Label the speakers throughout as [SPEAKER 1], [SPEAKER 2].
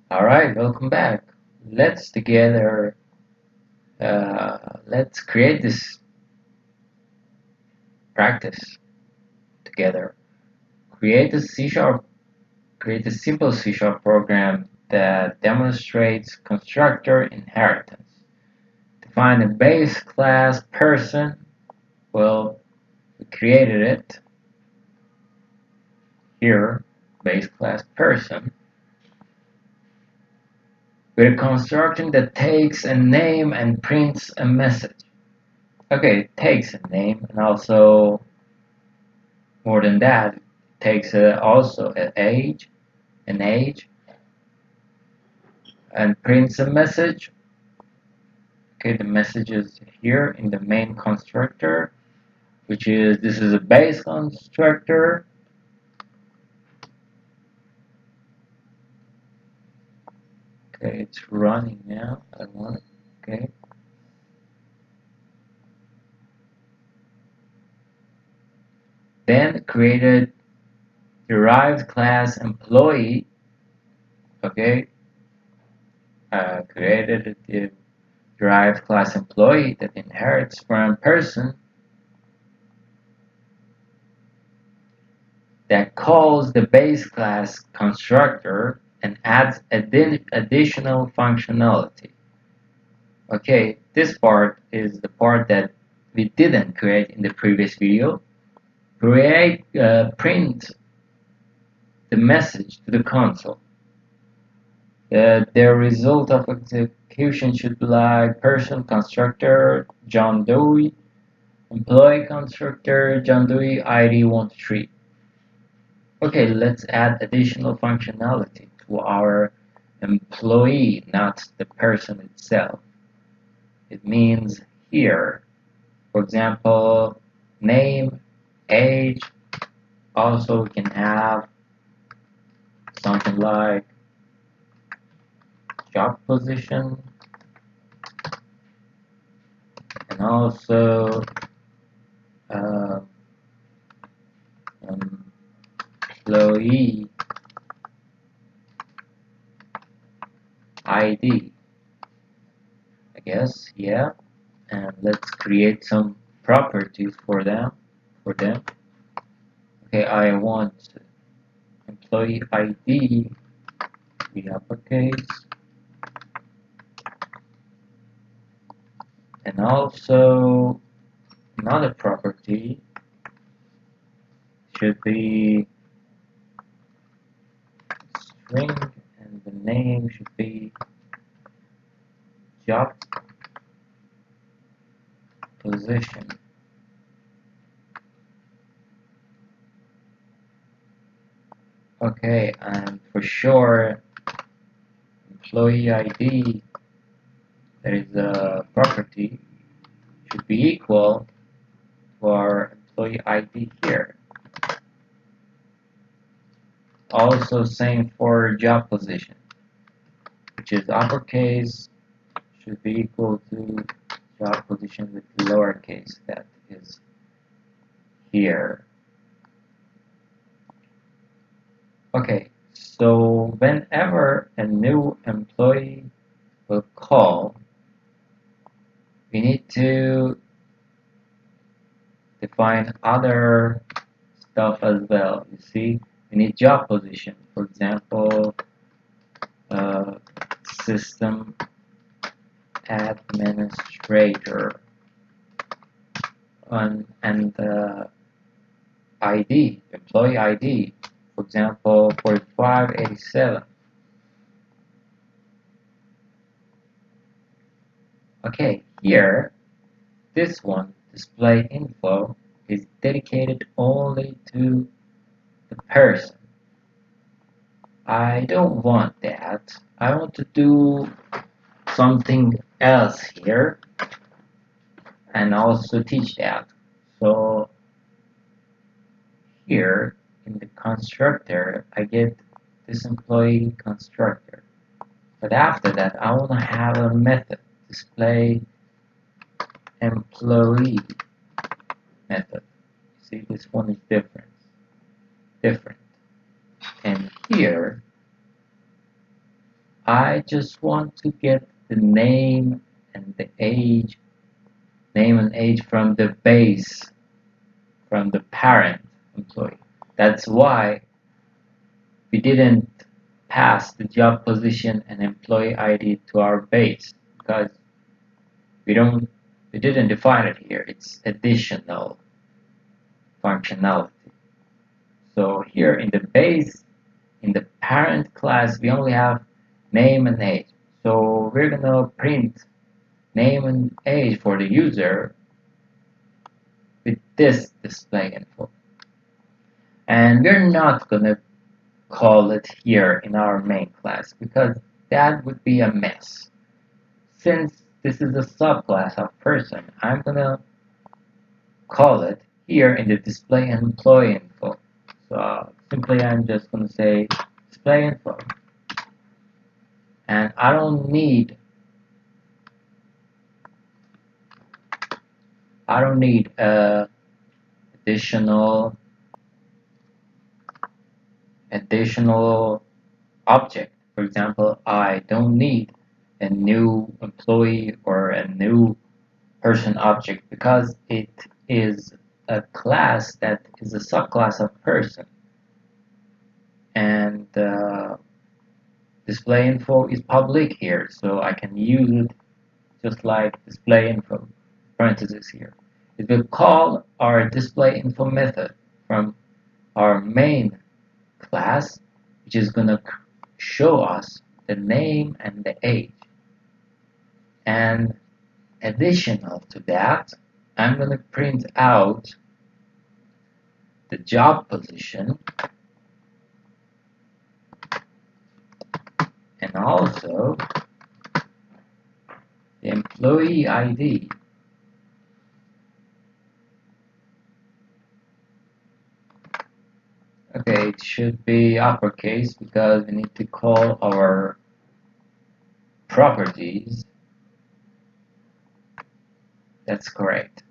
[SPEAKER 1] Alright, welcome back. Let's together, let's create this practice together. Create a C Sharp, create a simple C Sharp program that demonstrates constructor inheritance. Define a base class person. Well, we created it here, base class person, with a construction that takes a name and prints a message. Okay, it takes a name and also more than that, it takes also an age, and prints a message. Okay, the message is here in the main constructor, which is this is a base constructor. Okay, it's running now. I want it. Okay. Then created derived class employee. Okay, created a derived class employee that inherits from person that calls the base class constructor and adds additional functionality. Okay, this part is the part that we didn't create in the previous video. Print the message to the console. The result of execution should be like person constructor John Doe, employee constructor John Doe ID 123. Okay, let's add additional functionality to our employee, not the person itself. It means here, for example, name, age. Also, we can have something like job position, and also uh, employee ID. I guess, yeah. And let's create some properties for them. Okay, I want employee ID to be uppercase, and also another property should be string, and the name should be job position. Okay, and for sure, employee ID, that is a property, should be equal to our employee ID here. Also, same for job position, which is uppercase, should be equal to job position with lowercase, that is here. Okay, so whenever a new employee will call, we need to define other stuff as well. You see, we need job position, for example, uh, system administrator, and ID, employee ID, for example, 4587. Okay, here, this one, display info, is dedicated only to the person. I don't want that. I want to do something else here and also teach that. So here in the constructor, I get this employee constructor. But after that, I want to have a method, display employee method. See, this one is different. And here, I just want to get the name and the age, name and age from the base, from the parent employee. That's why we didn't pass the job position and employee ID to our base because we don't we didn't define it here. It's additional functionality. So here in the base, in the parent class, we only have name and age. So we're gonna print name and age for the user with this display info. And we're not gonna call it here in our main class because that would be a mess. Since this is a subclass of person, I'm gonna call it here in the display employee info. So simply I'm just gonna say display info. And I don't need additional additional object. For example, I don't need a new employee or a new person object because it is a class that is a subclass of person. And display info is public here, so I can use it just like display info parentheses here. It will call our display info method from our main class, which is going to show us the name and the age. And additional to that, I'm going to print out the job position and also the employee ID. Okay, it should be uppercase because we need to call our properties. That's correct.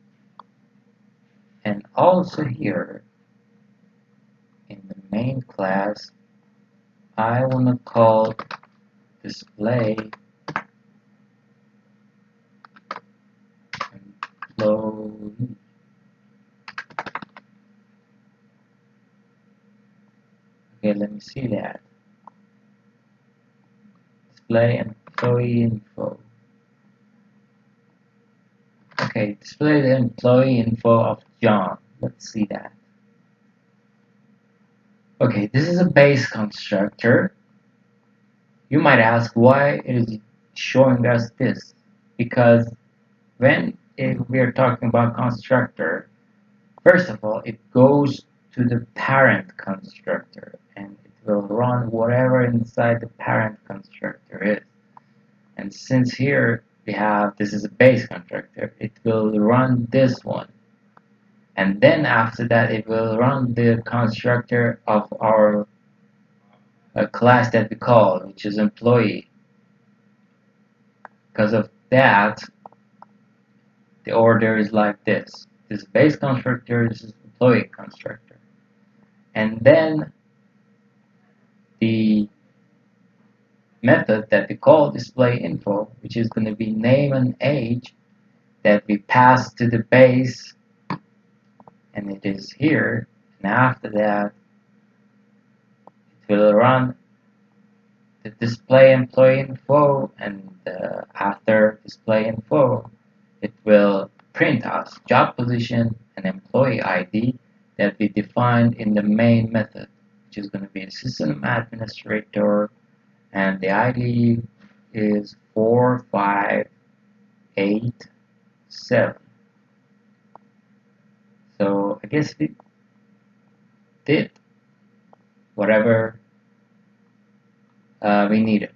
[SPEAKER 1] And also here in the main class, I want to call display employee. Okay, let me see that. Display employee info. Okay, display the employee info of John. Let's see that. Okay, this is a base constructor. You might ask why it is showing us this. Because when we are talking about constructor, first of all, it goes to the parent constructor and it will run whatever inside the parent constructor is. And since here we have this is a base constructor, it will run this one. And then after that, it will run the constructor of our class that we call, which is employee. Because of that, the order is like this. This is base constructor, this is employee constructor. And then the method that we call display info, which is going to be name and age that we pass to the base, and it is here. And after that, it will run the display employee info, and after display info, it will print us job position and employee ID that we defined in the main method, which is going to be the system administrator, and the ID is 4587. So I guess we did whatever we needed.